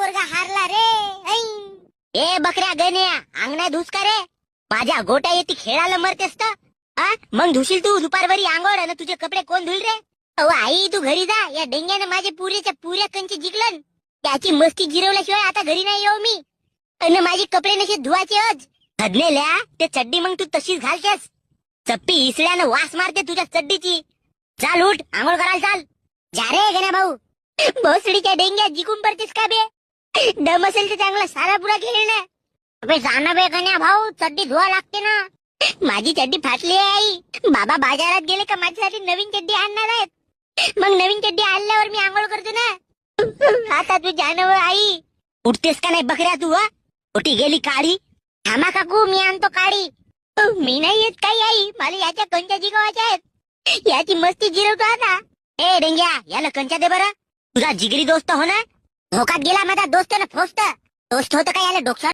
पोरगा हारला रे. ऐ. ए बकऱ्या गण्या अंगणात धुस का रे. माझ्या गोट्या येते खेळायला मरतेस तर मग धुशील तू दुपारभरी अंघोळ आणि तुझे कपडे कोण धुईल रे. अहो आई तू घरी जा. या डेंग्याने माझे पुरेच्या पुऱ्या कंची जिंकलन. त्याची मस्ती जिरवल्याशिवाय आता घरी नाही येऊ मी. आणि माझे कपडे नसे धुवायचे आज. धडलेल्या ते चड्डी मग तू तशीच घालतेस. चप्पी इसल्यानं वास मारते तुझ्या चड्डीची. चाल उठ आंघोळ करायला चाल. जा रे गण्या भाऊ. भोसडीच्या डेंग्या जिंकून पडतेस का बे. दम असेल तर चांगला सारा पुरा खेळ ना. अबे जाना बे गण्या भाऊ चड्डी धुवा लागते ना. माझी चड्डी फाटली आहे आई. बाबा बाजारात गेले का माझ्यासाठी नवीन चड्डी आणणार आहेत. मग नवीन चड्डी आणल्यावर मी आंघोळ करते ना. आता तू जाणव आई. उठतेस का नाही बकऱ्या तू. कुठे गेली काळी. थांबा काकू मी आणतो काळी. मी नाही येत काही आई. मला याच्या कंच्या जिगवायच्या आहेत. याची मस्ती जिरवतो आता. ए डेंग्या याला कंच्या दे बरं. तुझा जिगरी दोस्त हो ना. धोकात गेला माझा दोस्त ना फोस्त. दोस्त होतं का याला डोक्यात